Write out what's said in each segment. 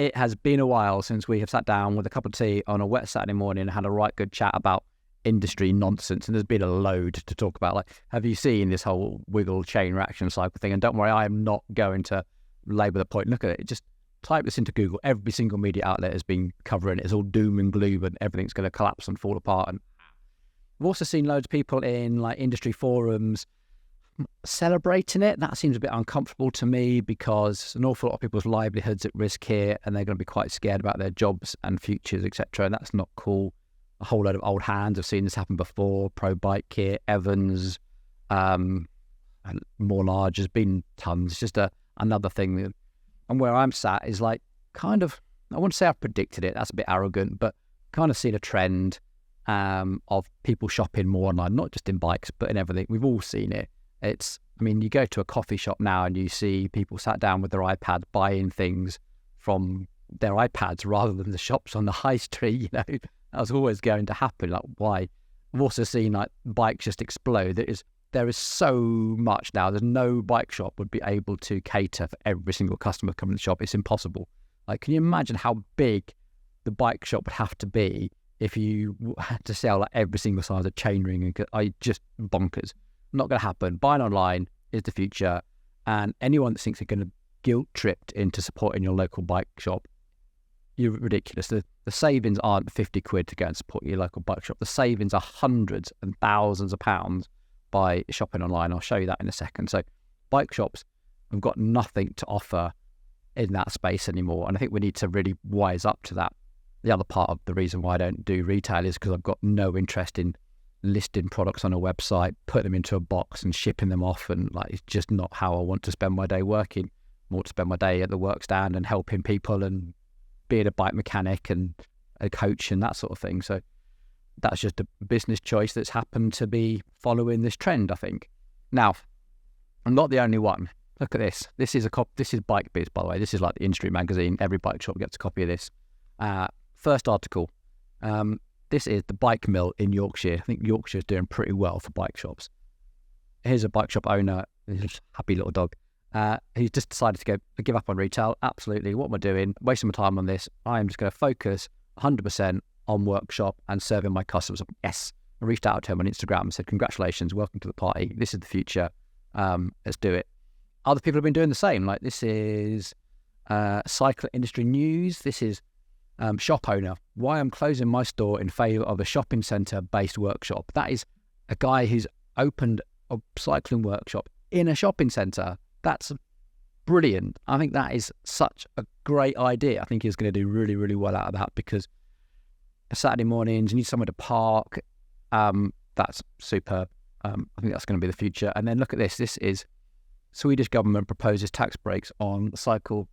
It has been a while since we have sat down with a cup of tea on a wet Saturday morning and had a right good chat about industry nonsense. And there's been a load to talk about. Like, have you seen this whole Wiggle chain reaction cycle thing? And don't worry, I am not going to labour the point. Look at it. Just type this into Google. Every single media outlet has been covering it. It's all doom and gloom and everything's going to collapse and fall apart. And I've also seen loads of people in like industry forums celebrating it. That seems a bit uncomfortable to me because an awful lot of people's livelihoods at risk here, and they're going to be quite scared about their jobs and futures, etc. And that's not cool. A whole load of old hands have seen this happen before. Pro Bike Kit, Evans, and more large. There's been tons. It's just another thing. And where I'm sat is like kind of, I wouldn't say I've predicted it. That's a bit arrogant, but kind of seen a trend of people shopping more online, not just in bikes, but in everything. We've all seen it. You go to a coffee shop now and you see people sat down with their iPads buying things from their iPads rather than the shops on the high street. That was always going to happen. Like, why? I've also seen like bikes just explode. There is so much now. There's no bike shop would be able to cater for every single customer coming to the shop. It's impossible. Like, can you imagine how big the bike shop would have to be if you had to sell like every single size of chainring? And just bonkers. Not going to happen. Buying online is the future, and anyone that thinks they're going to guilt tripped into supporting your local bike shop, you're ridiculous. The savings aren't 50 quid to go and support your local bike shop. The savings are hundreds and thousands of pounds by shopping online. I'll show you that in a second. So bike shops have got nothing to offer in that space anymore, and I think we need to really wise up to that. The other part of the reason why I don't do retail is because I've got no interest in listing products on a website, putting them into a box and shipping them off, and like, it's just not how I want to spend my day working. I want to spend my day at the work stand and helping people and being a bike mechanic and a coach and that sort of thing. So that's just a business choice that's happened to be following this trend, I think. Now, I'm not the only one. Look at this. This is BikeBiz, by the way. This is like the industry magazine. Every bike shop gets a copy of this. First article. This is the bike mill in Yorkshire. I think Yorkshire is doing pretty well for bike shops. Here's a bike shop owner, happy little dog. He's just decided to give up on retail. Absolutely. What am I doing? Wasting my time on this. I am just going to focus 100% on workshop and serving my customers. Yes. I reached out to him on Instagram and said, congratulations, welcome to the party. This is the future. Let's do it. Other people have been doing the same. Like, this is cycle industry news. This is shop owner. Why I'm closing my store in favour of a shopping centre based workshop. That is a guy who's opened a cycling workshop in a shopping centre. That's brilliant. I think that is such a great idea. I think he's going to do really, really well out of that, because Saturday mornings, you need somewhere to park. That's superb. I think that's going to be the future. And then look at this. This is Swedish government proposes tax breaks on cycle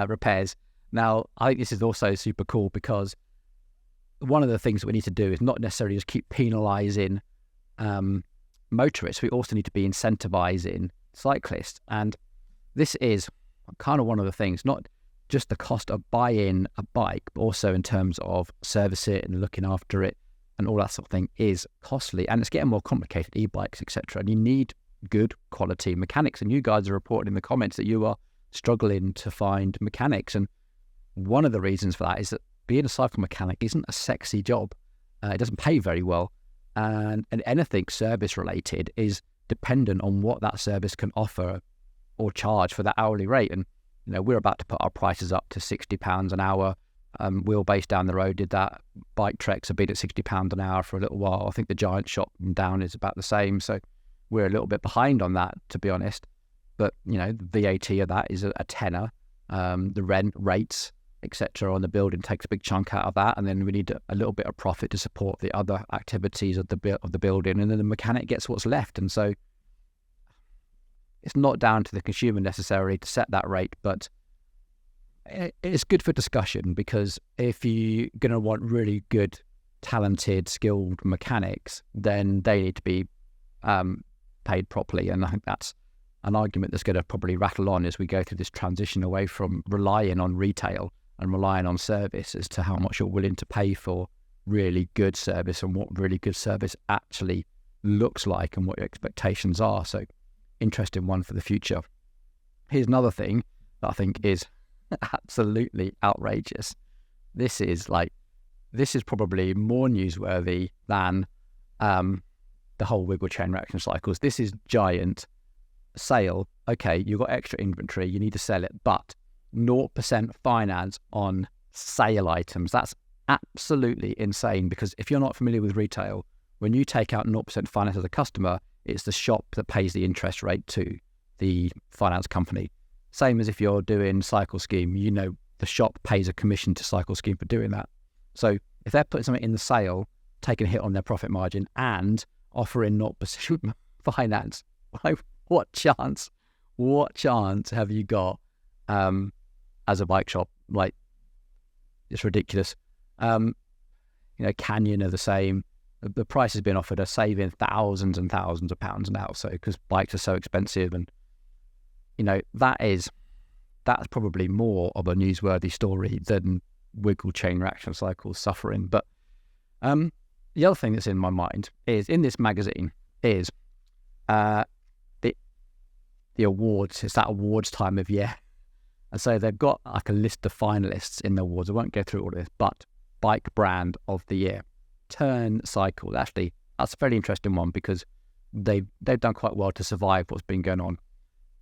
repairs. Now, I think this is also super cool, because one of the things that we need to do is not necessarily just keep penalising motorists. We also need to be incentivising cyclists. And this is kind of one of the things, not just the cost of buying a bike, but also in terms of service it and looking after it and all that sort of thing is costly. And it's getting more complicated, e-bikes, etc. And you need good quality mechanics. And you guys are reporting in the comments that you are struggling to find mechanics. And one of the reasons for that is that being a cycle mechanic isn't a sexy job. It doesn't pay very well. And anything service related is dependent on what that service can offer or charge for that hourly rate. And, we're about to put our prices up to £60 an hour. Wheelbase down the road did that. Bike Treks have been at £60 an hour for a little while. I think the Giant Shop down is about the same. So we're a little bit behind on that, to be honest. But, the VAT of that is a tenner. The rent rates, etc. on the building takes a big chunk out of that, and then we need a little bit of profit to support the other activities of the building, and then the mechanic gets what's left. And so it's not down to the consumer necessarily to set that rate, but it's good for discussion, because if you're going to want really good, talented, skilled mechanics, then they need to be paid properly. And I think that's an argument that's going to probably rattle on as we go through this transition away from relying on retail and relying on service as to how much you're willing to pay for really good service and what really good service actually looks like and what your expectations are. So, interesting one for the future. Here's another thing that I think is absolutely outrageous. This is probably more newsworthy than the whole Wiggle chain reaction cycles. This is giant sale. Okay, you've got extra inventory, you need to sell it, but 0% finance on sale items. That's absolutely insane, because if you're not familiar with retail, when you take out 0% finance as a customer, it's the shop that pays the interest rate to the finance company. Same as if you're doing Cycle Scheme, the shop pays a commission to Cycle Scheme for doing that. So if they're putting something in the sale, taking a hit on their profit margin and offering 0% finance, what chance have you got as a bike shop? Like, it's ridiculous. Canyon are the same. The price has been offered are saving thousands and thousands of pounds now. So because bikes are so expensive, and that's probably more of a newsworthy story than Wiggle chain reaction cycles suffering. But the other thing that's in my mind is, in this magazine, is the awards. It's that awards time of year. And so they've got like a list of finalists in the awards. I won't go through all of this, but Bike Brand of the Year. Turn Cycle. Actually, that's a very interesting one, because they've done quite well to survive what's been going on.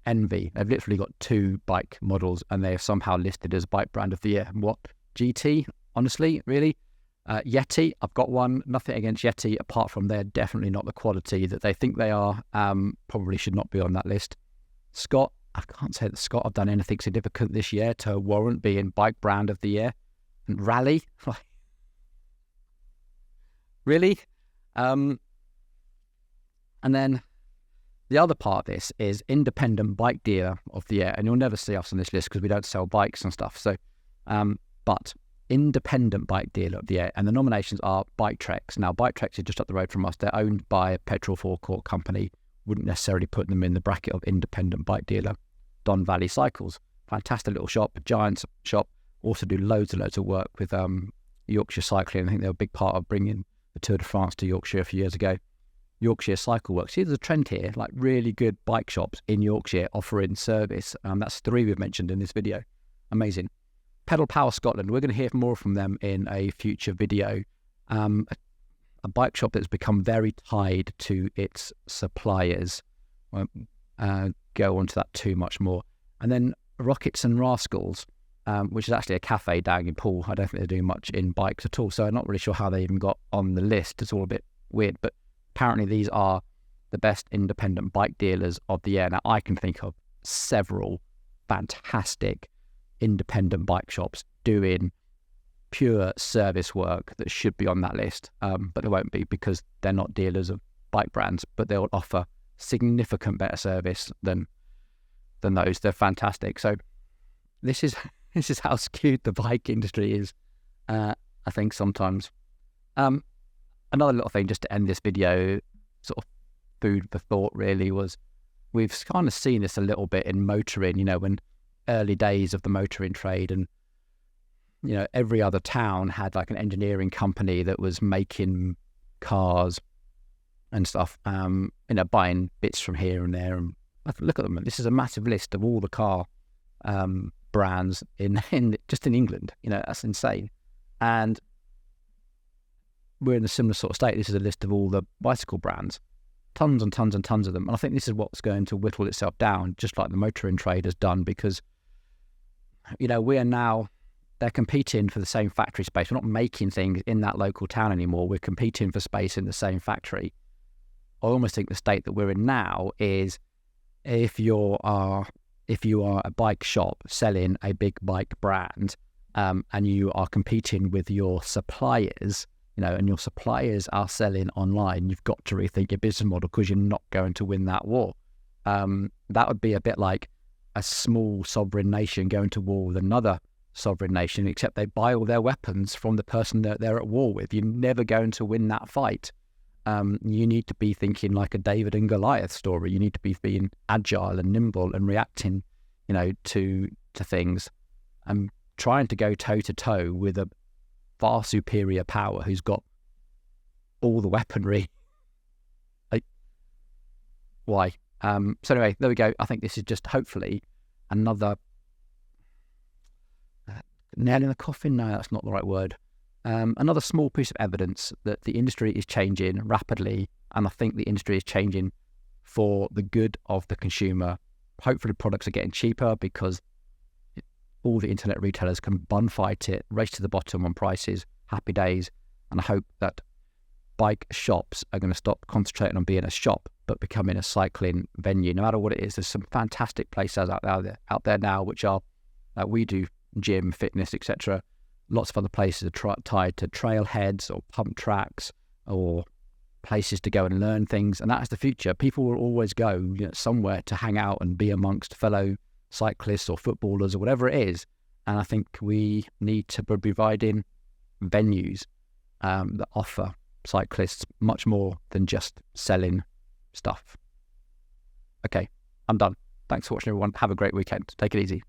Envy. They've literally got 2 bike models and they're somehow listed as Bike Brand of the Year. What? GT? Honestly, really? Yeti, I've got one. Nothing against Yeti, apart from they're definitely not the quality that they think they are. Probably should not be on that list. Scott, I can't say that Scott have done anything significant this year to warrant being Bike Brand of the Year. And Rally, really? And then the other part of this is Independent Bike Dealer of the Year. And you'll never see us on this list because we don't sell bikes and stuff. So, but Independent Bike Dealer of the Year. And the nominations are BikeTrex. Now, BikeTrex is just up the road from us. They're owned by a petrol forecourt company. Wouldn't necessarily put them in the bracket of Independent Bike Dealer. Don Valley Cycles. Fantastic little shop, a giant shop. Also do loads and loads of work with Yorkshire cycling. I think they're a big part of bringing the Tour de France to Yorkshire a few years ago. Yorkshire Cycle Works. See, there's a trend here, like really good bike shops in Yorkshire offering service. That's 3 we've mentioned in this video. Amazing. Pedal Power Scotland. We're going to hear more from them in a future video. A bike shop that's become very tied to its suppliers. Won't go on to that too much more. And then Rockets and Rascals, which is actually a cafe down in Poole. I don't think they're doing much in bikes at all, so I'm not really sure how they even got on the list. It's all a bit weird, but apparently these are the best independent bike dealers of the year. Now, I can think of several fantastic independent bike shops doing pure service work that should be on that list, but they won't be because they're not dealers of bike brands, but they'll offer significant better service than those. They're fantastic. So this is how skewed the bike industry is, I think sometimes. Another little thing just to end this video, sort of food for thought really, was we've kind of seen this a little bit in motoring, when early days of the motoring trade, and every other town had like an engineering company that was making cars and stuff, buying bits from here and there. And look at them, this is a massive list of all the car brands in just in England. That's insane. And we're in a similar sort of state. This is a list of all the bicycle brands, tons and tons and tons of them. And I think this is what's going to whittle itself down, just like the motoring trade has done, because they're competing for the same factory space. We're not making things in that local town anymore. We're competing for space in the same factory. I almost think the state that we're in now is, if you are a bike shop selling a big bike brand, and you are competing with your suppliers, and your suppliers are selling online, you've got to rethink your business model, because you're not going to win that war. That would be a bit like a small sovereign nation going to war with another sovereign nation, except they buy all their weapons from the person that they're at war with. You're never going to win that fight. You need to be thinking like a David and Goliath story. You need to be being agile and nimble and reacting, to things, and trying to go toe to toe with a far superior power who's got all the weaponry. Why? So anyway, there we go. I think this is just hopefully another nail in the coffin? No, that's not the right word. Another small piece of evidence that the industry is changing rapidly, and I think the industry is changing for the good of the consumer. Hopefully products are getting cheaper because all the internet retailers can bun fight it, race to the bottom on prices, happy days. And I hope that bike shops are going to stop concentrating on being a shop, but becoming a cycling venue. No matter what it is, there's some fantastic places out there now, which are, we do gym, fitness, etc. Lots of other places are tied to trailheads or pump tracks or places to go and learn things. And that's the future. People will always go somewhere to hang out and be amongst fellow cyclists or footballers or whatever it is. And I think we need to be providing venues that offer cyclists much more than just selling stuff. Okay, I'm done. Thanks for watching, everyone. Have a great weekend. Take it easy.